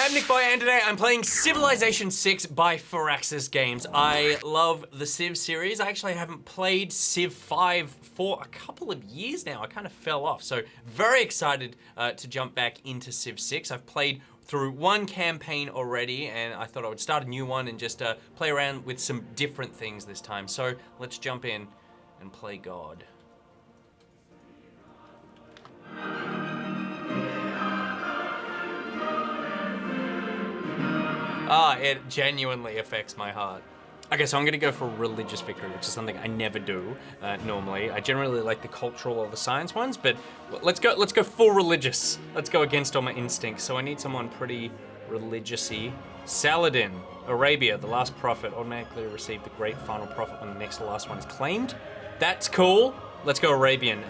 Hey, I'm NichBoy, and today I'm playing Civilization 6 by Firaxis Games. I love the Civ series. I actually haven't played Civ 5 for a couple of years now. I kind of fell off, so very excited to jump back into Civ 6. I've played through one campaign already, and I thought I would start a new one and just play around with some different things this time. So let's jump in and play God. It genuinely affects my heart. Okay, so I'm gonna go for religious victory, which is something I never do normally. I generally like the cultural or the science ones, but let's go full religious. Let's go against all my instincts. So I need someone pretty religious-y. Saladin, Arabia, the last prophet, automatically receive the great final prophet when the next to last one is claimed. That's cool. Let's go Arabian.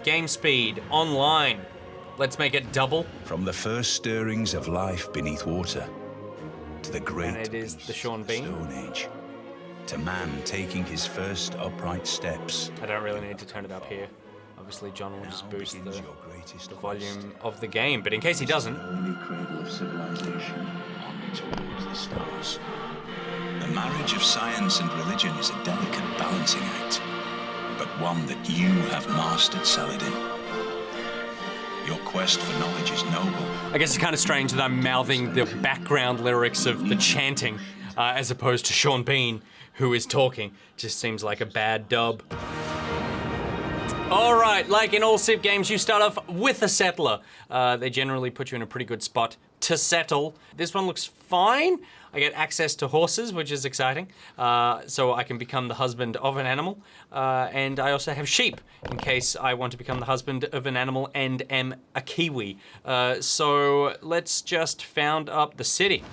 Game speed, online. Let's make it double. From the first stirrings of life beneath water, to the great and it is the Sean Bean. Stone Age, to man taking his first upright steps. I don't really need to turn it up here. Obviously, John will just boost the volume of the game, but in case he doesn't. Early cradle of civilization, on towards the stars. The marriage of science and religion is a delicate balancing act, but one that you have mastered, Saladin. Your quest for knowledge is noble. I guess it's kind of strange that I'm mouthing the background lyrics of the chanting as opposed to Sean Bean, who is talking. Just seems like a bad dub. All right, like in all Civ games, you start off with a settler. They generally put you in a pretty good spot to settle. This one looks fine. I get access to horses, which is exciting. So I can become the husband of an animal. And I also have sheep, in case I want to become the husband of an animal and am a Kiwi. So let's just found up the city.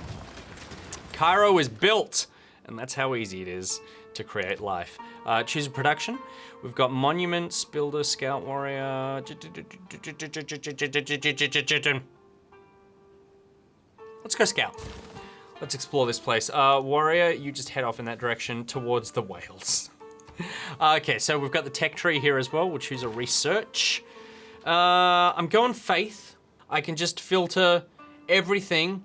Cairo is built, and that's how easy it is to create life. Choose a production. We've got monuments, builder, scout, warrior. Let's go scout. Let's explore this place. Warrior, you just head off in that direction towards the whales. Okay, so we've got the tech tree here as well. We'll choose a research. I'm going faith. I can just filter everything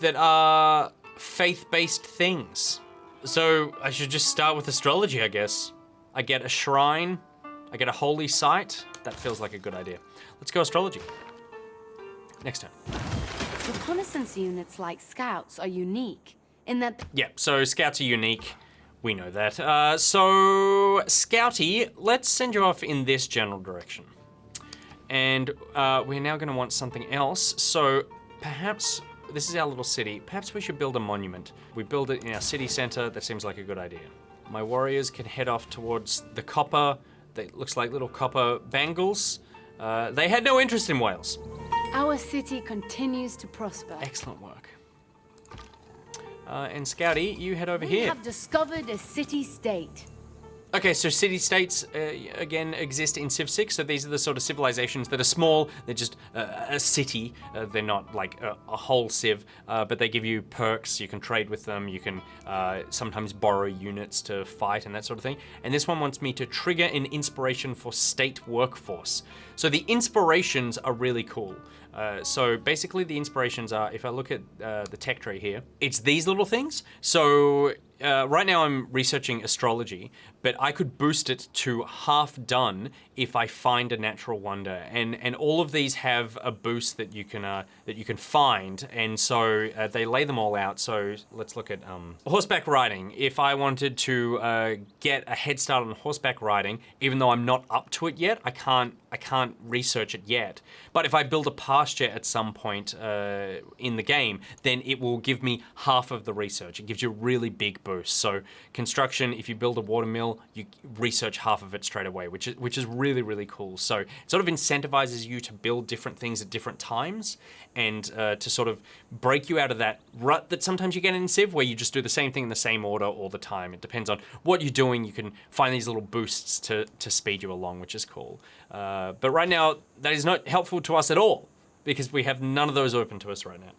that are faith-based things. So I should just start with astrology, I guess. I get a shrine. I get a holy site. That feels like a good idea. Let's go astrology. Next turn. Reconnaissance units like scouts are unique in that... Yeah, so scouts are unique. We know that. So Scouty, let's send you off in this general direction. And we're now gonna want something else. So perhaps, this is our little city. Perhaps we should build a monument. We build it in our city center. That seems like a good idea. My warriors can head off towards the copper. That looks like little copper bangles. They had no interest in whales. Our city continues to prosper. Excellent work. And Scouty, you head over here. We have discovered a city-state. Okay, so city-states, again, exist in Civ 6, so these are the sort of civilizations that are small, they're just a city, they're not like a whole Civ, but they give you perks, you can trade with them, you can sometimes borrow units to fight and that sort of thing. And this one wants me to trigger an inspiration for state workforce. So the inspirations are really cool. So basically the inspirations are, if I look at the tech tree here, it's these little things. So right now I'm researching astrology, but I could boost it to half done if I find a natural wonder. And all of these have a boost that you can find, and so they lay them all out. So let's look at horseback riding. If I wanted to get a head start on horseback riding, even though I'm not up to it yet, I can't research it yet. But if I build a pasture at some point in the game, then it will give me half of the research. It gives you a really big boost. So construction, if you build a water mill, you research half of it straight away, which is really, really cool. So it sort of incentivizes you to build different things at different times, and to sort of break you out of that rut that sometimes you get in Civ, where you just do the same thing in the same order all the time. It depends on what you're doing. You can find these little boosts to speed you along, which is cool. But right now, that is not helpful to us at all, because we have none of those open to us right now.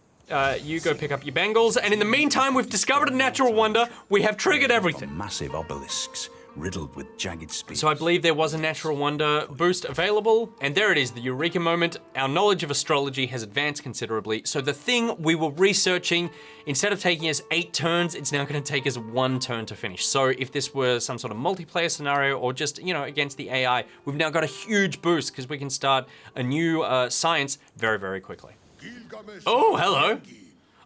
You go pick up your bangles, and in the meantime, we've discovered a natural wonder. We have triggered everything. From massive obelisks riddled with jagged spears. So I believe there was a natural wonder boost available, and there it is, the Eureka Moment. Our knowledge of astrology has advanced considerably. So the thing we were researching, instead of taking us 8 turns, it's now gonna take us 1 turn to finish. So if this were some sort of multiplayer scenario or just, you know, against the AI, we've now got a huge boost because we can start a new science very, very quickly. Oh, hello.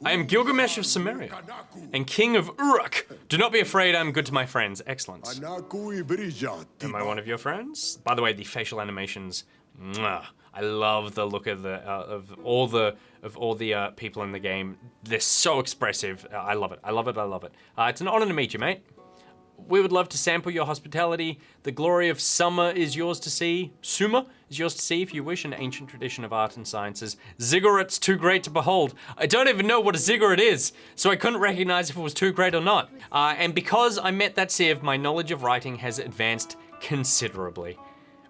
I am Gilgamesh of Sumeria and king of Uruk. Do not be afraid, I'm good to my friends. Excellent. Am I one of your friends? By the way, the facial animations, mwah. I love the look of the all the people in the game. They're so expressive. I love it. I love it. I love it. It's an honor to meet you, mate. We would love to sample your hospitality. The glory of summer is yours to see. Summa is yours to see if you wish, an ancient tradition of art and sciences. Ziggurat's too great to behold. I don't even know what a ziggurat is, so I couldn't recognize if it was too great or not. And because I met that Civ, my knowledge of writing has advanced considerably.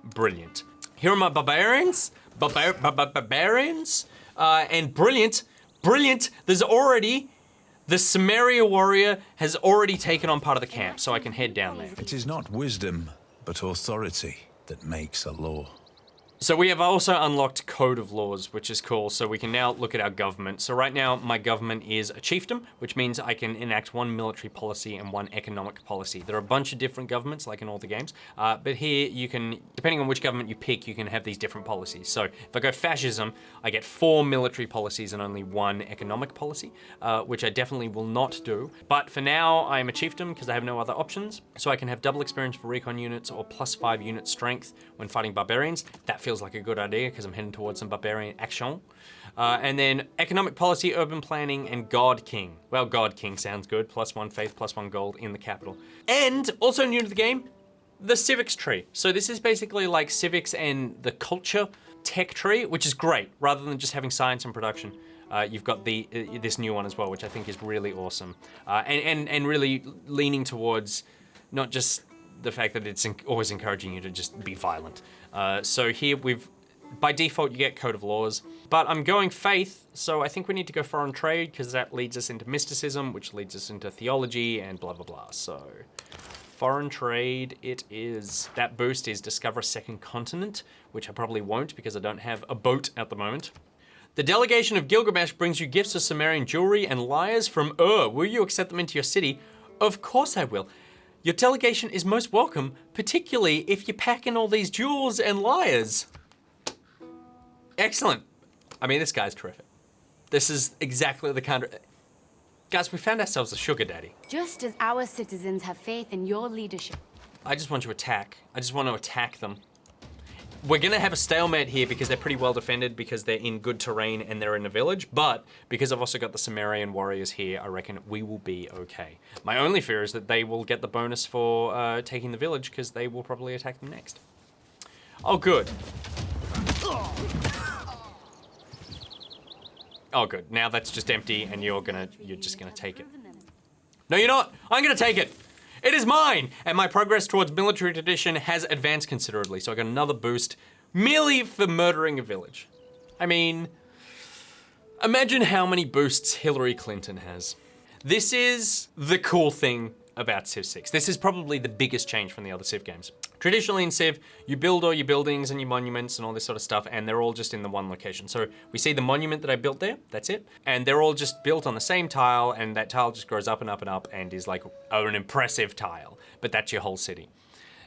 Brilliant. Here are my barbarians. Barbarians. And brilliant. There's already... The Sumeria warrior has already taken on part of the camp, so I can head down there. It is not wisdom, but authority that makes a law. So we have also unlocked Code of Laws, which is cool, so we can now look at our government. So right now, my government is a chiefdom, which means I can enact 1 military policy and 1 economic policy. There are a bunch of different governments, like in all the games, but here you can, depending on which government you pick, you can have these different policies. So if I go fascism, I get 4 military policies and only 1 economic policy, which I definitely will not do. But for now, I am a chiefdom because I have no other options. So I can have double experience for recon units or +5 unit strength when fighting barbarians. That feels like a good idea because I'm heading towards some barbarian action. And then economic policy, urban planning, and God King. Well, God King sounds good. +1 faith, +1 gold in the capital. And also new to the game, the Civic Tree. So this is basically like civics and the culture tech tree, which is great. Rather than just having science and production, you've got this new one as well, which I think is really awesome. And really leaning towards not just the fact that it's always encouraging you to just be violent. So here by default you get Code of Laws, but I'm going faith, so I think we need to go foreign trade because that leads us into mysticism, which leads us into theology and blah, blah, blah. So foreign trade it is. That boost is discover a second continent, which I probably won't because I don't have a boat at the moment. The delegation of Gilgamesh brings you gifts of Sumerian jewelry and lyres from Ur. Will you accept them into your city? Of course I will. Your delegation is most welcome, particularly if you pack in all these jewels and lyres. Excellent. I mean, this guy's terrific. This is exactly the kind of... Guys, we found ourselves a sugar daddy. Just as our citizens have faith in your leadership. I just want to attack. I just want to attack them. We're gonna have a stalemate here because they're pretty well defended because they're in good terrain and they're in a village, but because I've also got the Sumerian warriors here, I reckon we will be okay. My only fear is that they will get the bonus for taking the village because they will probably attack them next. Oh, good. Oh, good. Now that's just empty and you're just gonna take it. No, you're not. I'm gonna take it. It is mine! And my progress towards military tradition has advanced considerably, so I got another boost merely for murdering a village. I mean, imagine how many boosts Hillary Clinton has. This is the cool thing about Civ 6. This is probably the biggest change from the other Civ games. Traditionally in Civ, you build all your buildings and your monuments and all this sort of stuff, and they're all just in the one location. So we see the monument that I built there, that's it. And they're all just built on the same tile, and that tile just grows up and up and up and is like an impressive tile, but that's your whole city.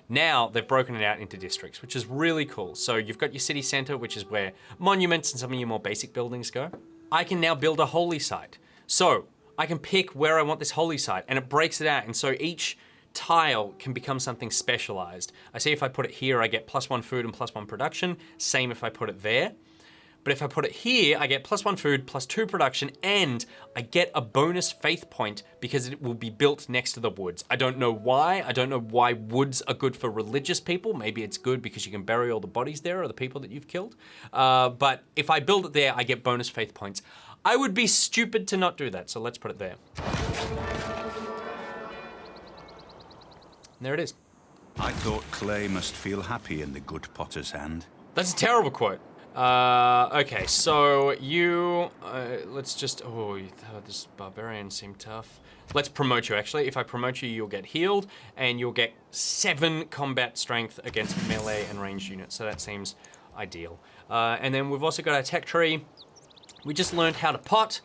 Now they've broken it out into districts, which is really cool. So you've got your city center, which is where monuments and some of your more basic buildings go. I can now build a holy site. So I can pick where I want this holy site, and it breaks it out, and so each tile can become something specialized. I see if I put it here, I get +1 food and +1 production. Same if I put it there. But if I put it here, I get +1 food, +2 production, and I get a bonus faith point because it will be built next to the woods. I don't know why. I don't know why woods are good for religious people. Maybe it's good because you can bury all the bodies there or the people that you've killed. But if I build it there, I get bonus faith points. I would be stupid to not do that, so let's put it there. And there it is. I thought clay must feel happy in the good potter's hand. That's a terrible quote. Okay, so you, let's just, this barbarian seemed tough. Let's promote you, actually. If I promote you, you'll get healed, and you'll get 7 combat strength against melee and ranged units, so that seems ideal. And then we've also got our tech tree. We just learned how to pot,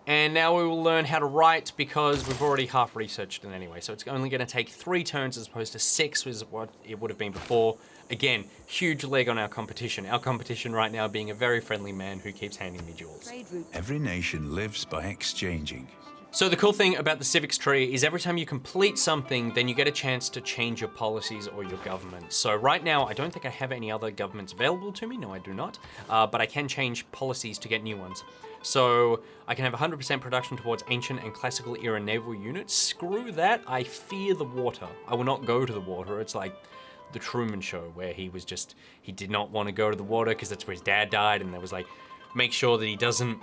and now we will learn how to write because we've already half researched it anyway. So it's only gonna take 3 turns as opposed to 6, which is what it would have been before. Again, huge leg on our competition. Our competition right now being a very friendly man who keeps handing me jewels. Every nation lives by exchanging. So the cool thing about the Civic Tree is every time you complete something, then you get a chance to change your policies or your government. So right now, I don't think I have any other governments available to me. No, I do not. But I can change policies to get new ones. So I can have 100% production towards ancient and classical era naval units. Screw that, I fear the water. I will not go to the water. It's like the Truman Show where he did not want to go to the water because that's where his dad died, and there was like, make sure that he doesn't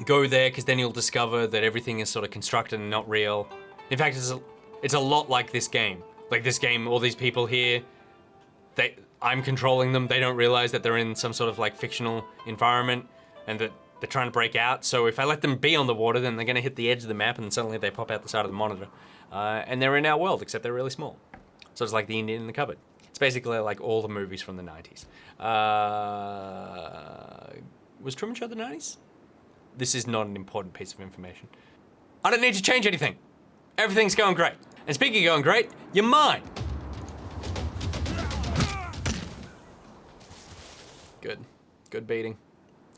go there because then he'll discover that everything is sort of constructed and not real. In fact, it's a lot like this game. Like this game, all these people here, I'm controlling them. They don't realize that they're in some sort of like fictional environment and that they're trying to break out. So if I let them be on the water, then they're gonna hit the edge of the map and suddenly they pop out the side of the monitor. And they're in our world, except they're really small. So it's like the Indian in the cupboard. It's basically like all the movies from the 90s. Was Truman Show the 90s? This is not an important piece of information. I don't need to change anything. Everything's going great. And speaking of going great, you're mine. Good. Good beating.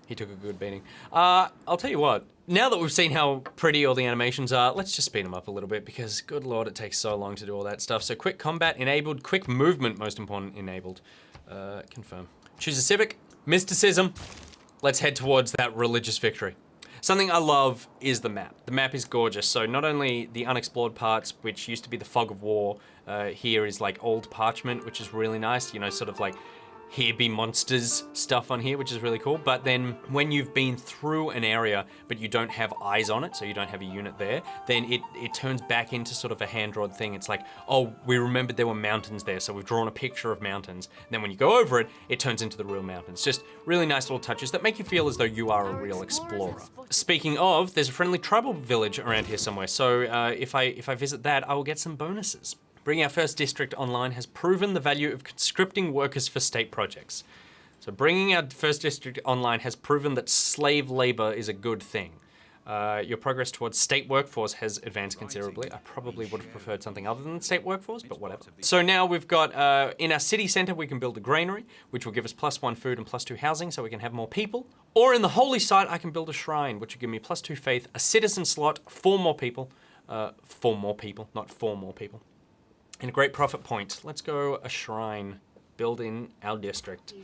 He took a good beating. I'll tell you what, now that we've seen how pretty all the animations are, let's just speed them up a little bit because good lord, it takes so long to do all that stuff. So quick combat enabled, quick movement, most important, enabled. Confirm. Choose a civic, mysticism. Let's head towards that religious victory. Something I love is the map. The map is gorgeous. So not only the unexplored parts, which used to be the fog of war, here is like old parchment, which is really nice, you know, sort of like here be monsters stuff on here, which is really cool. But then when you've been through an area, but you don't have eyes on it, so you don't have a unit there, then it turns back into sort of a hand-drawn thing. It's like, oh, we remembered there were mountains there, so we've drawn a picture of mountains. And then when you go over it, it turns into the real mountains. Just really nice little touches that make you feel as though you are a real explorer. Speaking of, there's a friendly tribal village around here somewhere. So if I visit that, I will get some bonuses. Bringing our first district online has proven the value of conscripting workers for state projects. So bringing our first district online has proven that slave labor is a good thing. Your progress towards state workforce has advanced considerably. I probably would have preferred something other than state workforce, but whatever. So now we've got, in our city center, we can build a granary, which will give us +1 food and +2 housing, so we can have more people. Or in the holy site, I can build a shrine, which will give me +2 faith, a citizen slot, 4 more people. 4 more people, not 4 more people. And a great profit point. Let's go a shrine, build in our district.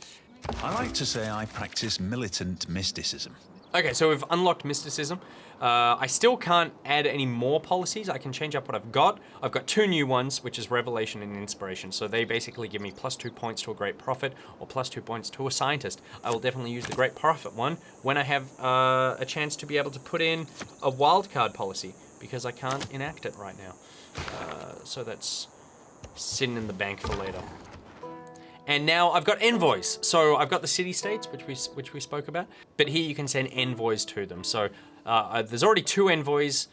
I like to say I practice militant mysticism. Okay, so we've unlocked mysticism. I still can't add any more policies. I can change up what I've got. I've got 2 new ones, which is revelation and inspiration. So they basically give me +2 points to a great prophet or +2 points to a scientist. I will definitely use the great prophet one when I have a chance to be able to put in a wildcard policy because I can't enact it right now. So that's sitting in the bank for later. And now I've got envoys. So I've got the city-states, which we spoke about, but here you can send envoys to them. So there's already 2 envoys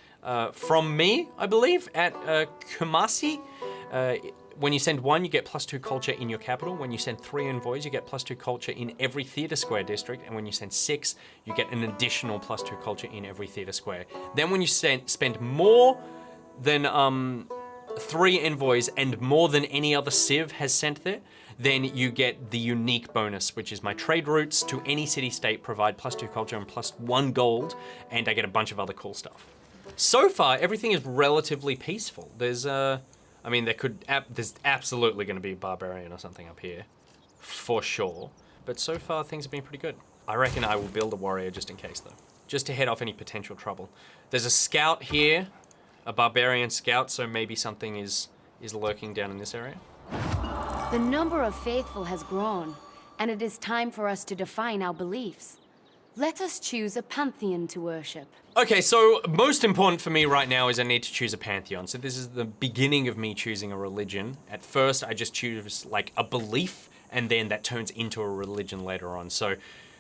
from me, I believe, at Kumasi. When you send 1, you get +2 culture in your capital. When you send 3 envoys, you get +2 culture in every theater square district. And when you send 6, you get an additional +2 culture in every theater square. Then when you spend more than 3 envoys and more than any other civ has sent there, then you get the unique bonus, which is my trade routes to any city-state provide +2 culture and +1 gold, and I get a bunch of other cool stuff. So far, everything is relatively peaceful. There's, I mean, there's absolutely going to be a barbarian or something up here, for sure. But so far, things have been pretty good. I reckon I will build a warrior just in case, though, just to head off any potential trouble. There's a scout here. A barbarian scout, so maybe something is lurking down in this area. The number of faithful has grown, and it is time for us to define our beliefs. Let us choose a pantheon to worship. Okay, so most important for me right now is I need to choose a pantheon. So this is the beginning of me choosing a religion. At first, I just choose like a belief and then that turns into a religion later on. So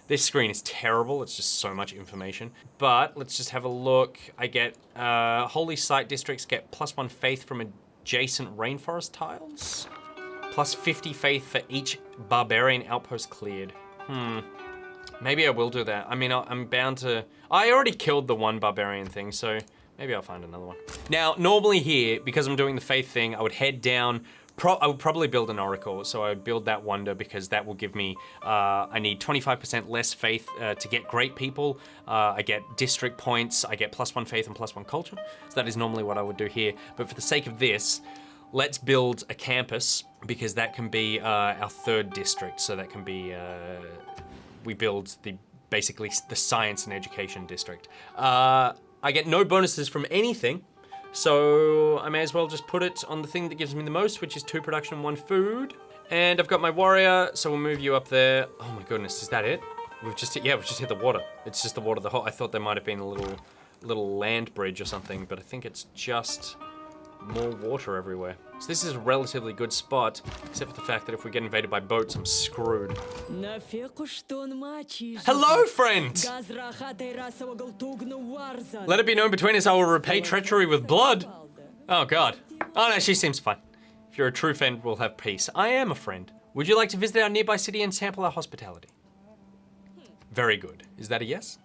this screen is terrible. It's just so much information. But let's just have a look. I get holy site districts get +1 faith from adjacent rainforest tiles. Plus 50 faith for each barbarian outpost cleared. Maybe I will do that. I mean, I'm bound to... I already killed the one barbarian thing, so maybe I'll find another one. Now, normally here, because I'm doing the faith thing, I would head down. I would probably build an oracle, so I would build that wonder because that will give me, I need 25% less faith to get great people. I get district points, I get +1 faith and +1 culture. So that is normally what I would do here. But for the sake of this, let's build a campus because that can be our 3rd district. So that can be, we build basically the science and education district. I get no bonuses from anything. So I may as well just put it on the thing that gives me the most, which is 2 production, 1 food. And I've got my warrior, so we'll move you up there. Oh my goodness, is that it? We've just hit the water. It's just the water. I thought there might have been a little land bridge or something, but I think it's just more water everywhere. So this is a relatively good spot, except for the fact that if we get invaded by boats, I'm screwed. Hello, friend! Let it be known between us I will repay treachery with blood. Oh god. Oh no, she seems fine. If you're a true friend, we'll have peace. I am a friend. Would you like to visit our nearby city and sample our hospitality? Very good. Is that a yes?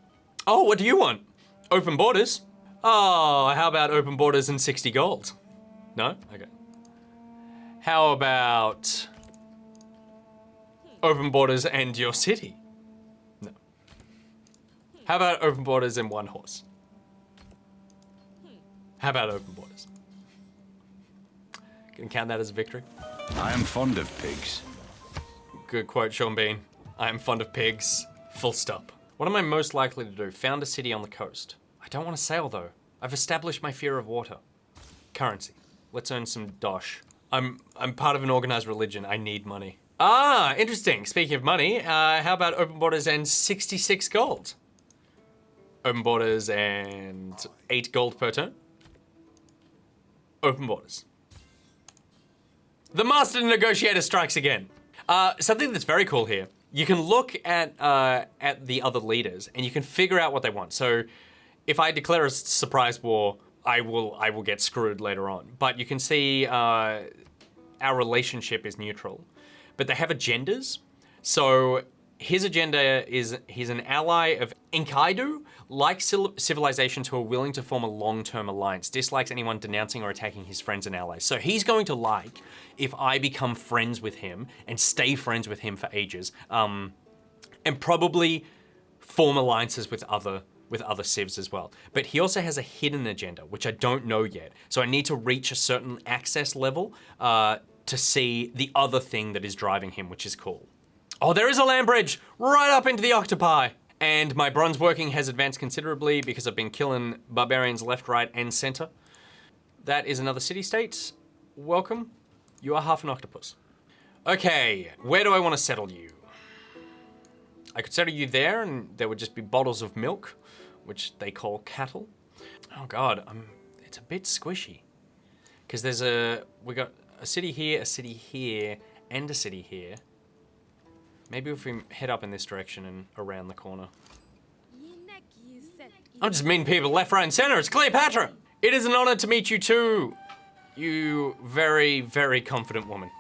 Oh, what do you want? Open borders? Oh, how about open borders and 60 gold? No? Okay. How about open borders and your city? No. How about open borders and 1 horse? How about open borders? Can you count that as a victory? I am fond of pigs. Good quote, Sean Bean. I am fond of pigs. Full stop. What am I most likely to do? Found a city on the coast. I don't want to sail though. I've established my fear of water. Currency. Let's earn some dosh. I'm part of an organized religion. I need money. Ah, interesting. Speaking of money, how about open borders and 66 gold? Open borders and 8 gold per turn. Open borders. The master negotiator strikes again. Something that's very cool here. You can look at the other leaders and you can figure out what they want. So if I declare a surprise war, I will get screwed later on. But you can see our relationship is neutral. But they have agendas. So his agenda is he's an ally of Enkidu, likes civilizations who are willing to form a long-term alliance, dislikes anyone denouncing or attacking his friends and allies. So he's going to like if I become friends with him and stay friends with him for ages, and probably form alliances with other civs as well. But he also has a hidden agenda, which I don't know yet. So I need to reach a certain access level to see the other thing that is driving him, which is cool. Oh, there is a land bridge right up into the octopi. And my bronze working has advanced considerably because I've been killing barbarians left, right, and center. That is another city-state. Welcome. You are half an octopus. Okay, where do I want to settle you? I could settle you there and there would just be bottles of milk, which they call cattle. Oh God, it's a bit squishy. Because we got a city here, and a city here. Maybe if we head up in this direction and around the corner. I'm just meeting people left, right, and center. It's Cleopatra. It is an honor to meet you too. You very, very confident woman.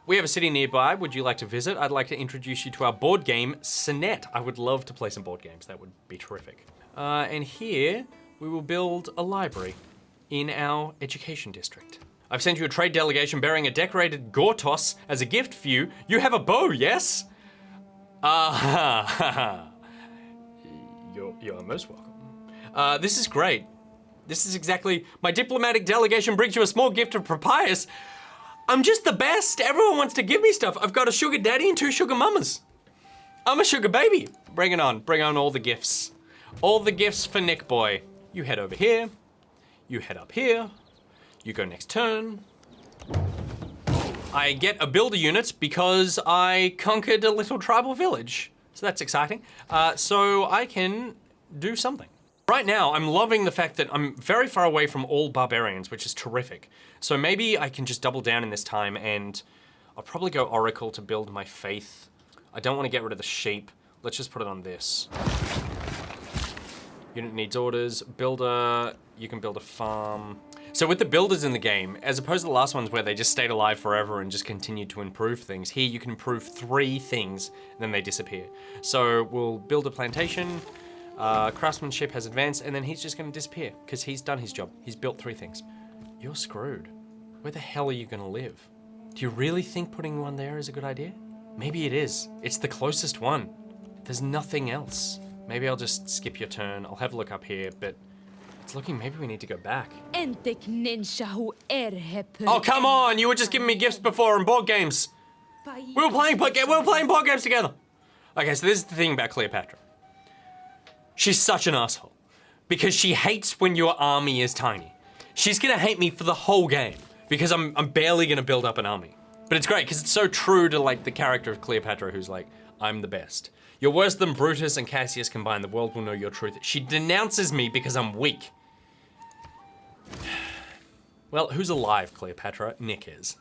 We have a city nearby. Would you like to visit? I'd like to introduce you to our board game, Senet. I would love to play some board games. That would be terrific. And here, we will build a library in our education district. I've sent you a trade delegation bearing a decorated Gortos as a gift for you. You have a bow, yes? You're most welcome. This is great. This is exactly, my diplomatic delegation brings you a small gift of Propius. I'm just the best. Everyone wants to give me stuff. I've got a sugar daddy and 2 sugar mamas. I'm a sugar baby. Bring it on. Bring on all the gifts. All the gifts for NichBoy. You head over here. You head up here. You go next turn. I get a builder unit because I conquered a little tribal village. So that's exciting. So I can do something. Right now, I'm loving the fact that I'm very far away from all barbarians, which is terrific. So maybe I can just double down in this time and I'll probably go Oracle to build my faith. I don't want to get rid of the sheep. Let's just put it on this. Unit needs orders. Builder, you can build a farm. So with the builders in the game, as opposed to the last ones where they just stayed alive forever and just continued to improve things, here you can improve 3 things, and then they disappear. So we'll build a plantation, craftsmanship has advanced, and then he's just gonna disappear, because he's done his job. He's built 3 things. You're screwed. Where the hell are you gonna live? Do you really think putting one there is a good idea? Maybe it is. It's the closest one. There's nothing else. Maybe I'll just skip your turn. I'll have a look up here, but it's looking maybe we need to go back. Oh, come on! You were just giving me gifts before on board games. We were playing board games together. Okay, so this is the thing about Cleopatra. She's such an asshole because she hates when your army is tiny. She's gonna hate me for the whole game because I'm barely gonna build up an army. But it's great because it's so true to like the character of Cleopatra, who's like, I'm the best. You're worse than Brutus and Cassius combined. The world will know your truth. She denounces me because I'm weak. Well, who's alive, Cleopatra? Nick is.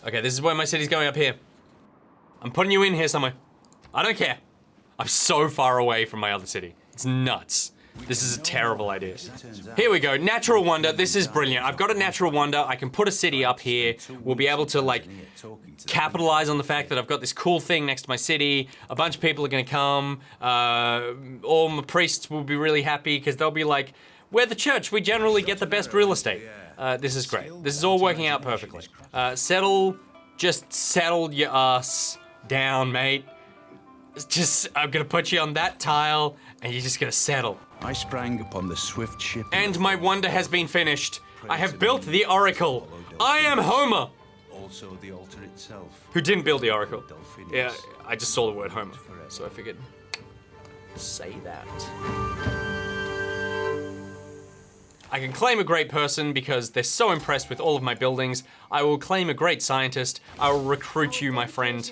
Okay, this is where my city's going, up here. I'm putting you in here somewhere. I don't care. I'm so far away from my other city. It's nuts. This is a terrible idea. Here we go, natural wonder. This is brilliant. I've got a natural wonder. I can put a city up here. We'll be able to like capitalize on the fact that I've got this cool thing next to my city. A bunch of people are gonna come. All my priests will be really happy because they'll be like, we're the church. We generally get the best real estate. This is great. This is all working out perfectly. Just settle your ass down, mate. I'm gonna put you on that tile and you're just gonna settle. I sprang upon the swift ship. And my wonder has been finished. I have built the Oracle. I am Homer. Also the altar itself. Who didn't build the Oracle? Yeah, I just saw the word Homer, so I figured, say that. I can claim a great person because they're so impressed with all of my buildings. I will claim a great scientist. I will recruit you, my friend.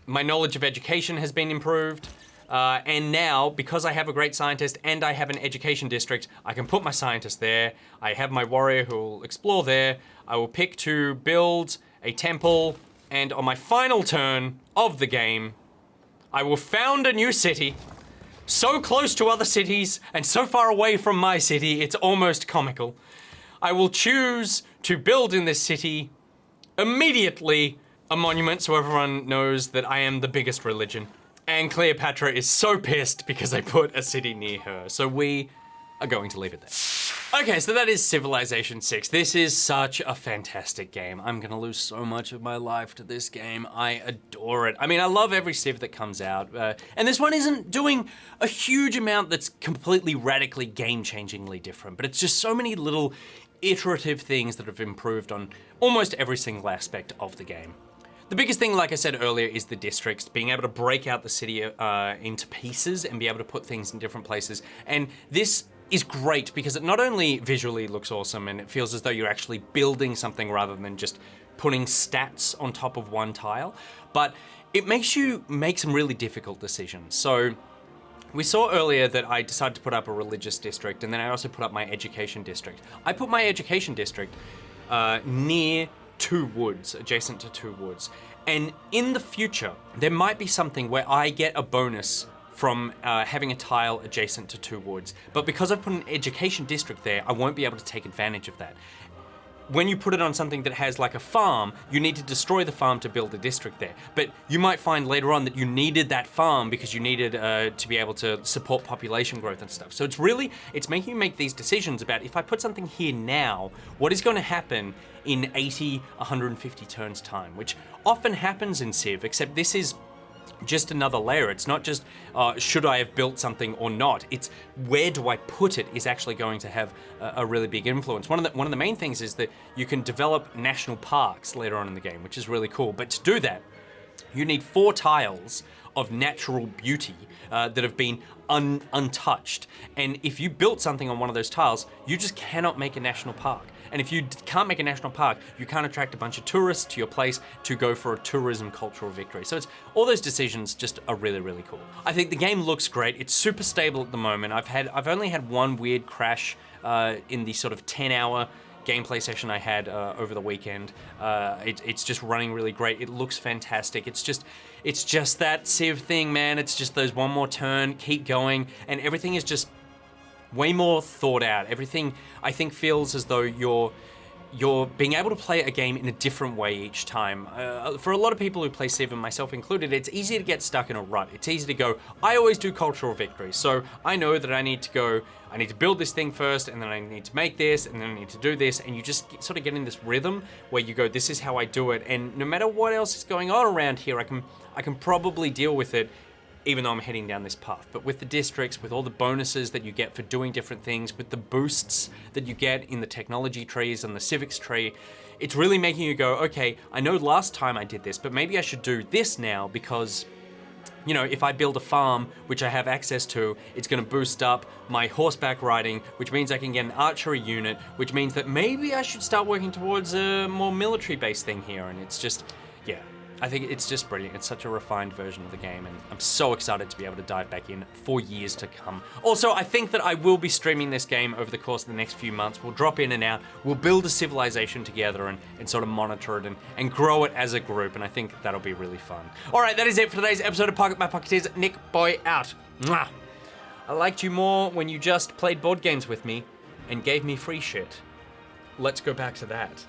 My knowledge of education has been improved. And now, because I have a great scientist and I have an education district, I can put my scientist there. I have my warrior who will explore there. I will pick to build a temple. And on my final turn of the game, I will found a new city. So close to other cities and so far away from my city, it's almost comical. I will choose to build in this city immediately a monument so everyone knows that I am the biggest religion. And Cleopatra is so pissed because I put a city near her. So we are going to leave it there. Okay, so that is Civilization 6. This is such a fantastic game. I'm gonna lose so much of my life to this game. I adore it. I mean, I love every Civ that comes out. And this one isn't doing a huge amount that's completely radically game-changingly different, but it's just so many little iterative things that have improved on almost every single aspect of the game. The biggest thing, like I said earlier, is the districts, being able to break out the city into pieces and be able to put things in different places. And this is great because it not only visually looks awesome and it feels as though you're actually building something rather than just putting stats on top of one tile, but it makes you make some really difficult decisions. So we saw earlier that I decided to put up a religious district, and then I also put up my education district. I put my education district near 2 woods, adjacent to 2 woods. And in the future, there might be something where I get a bonus from having a tile adjacent to 2 woods. But because I've put an education district there, I won't be able to take advantage of that. When you put it on something that has like a farm, you need to destroy the farm to build a district there. But you might find later on that you needed that farm because you needed to be able to support population growth and stuff. So it's making you make these decisions about, if I put something here now, what is going to happen in 80, 150 turns time, which often happens in Civ, except this is just another layer. It's not just, should I have built something or not? It's where do I put it is actually going to have a really big influence. One of the main things is that you can develop national parks later on in the game, which is really cool. But to do that, you need 4 tiles of natural beauty that have been untouched. And if you built something on one of those tiles, you just cannot make a national park. And if you can't make a national park, you can't attract a bunch of tourists to your place to go for a tourism cultural victory. So it's all those decisions just are really, really cool. I think the game looks great. It's super stable at the moment. I've only had one weird crash in the sort of 10-hour gameplay session I had over the weekend. It's just running really great. It looks fantastic. It's just that Civ thing, man. It's just those one more turn, keep going, and everything is just way more thought out. Everything, I think, feels as though you're being able to play a game in a different way each time. For a lot of people who play Civ, and myself included, it's easy to get stuck in a rut. It's easy to go, I always do cultural victories, so I know that I need to build this thing first, and then I need to make this, and then I need to do this, and you just sort of get in this rhythm where you go, this is how I do it, and no matter what else is going on around here, I can probably deal with it, even though I'm heading down this path. But with the districts, with all the bonuses that you get for doing different things, with the boosts that you get in the technology trees and the civics tree, it's really making you go, okay, I know last time I did this, but maybe I should do this now because, you know, if I build a farm, which I have access to, it's gonna boost up my horseback riding, which means I can get an archery unit, which means that maybe I should start working towards a more military-based thing here, and it's just, yeah. I think it's just brilliant. It's such a refined version of the game, and I'm so excited to be able to dive back in for years to come. Also, I think that I will be streaming this game over the course of the next few months. We'll drop in and out, we'll build a civilization together and sort of monitor it and grow it as a group, and I think that'll be really fun. All right, that is it for today's episode of Pocket My Pocketeers. NichBoy out. Mwah. I liked you more when you just played board games with me and gave me free shit. Let's go back to that.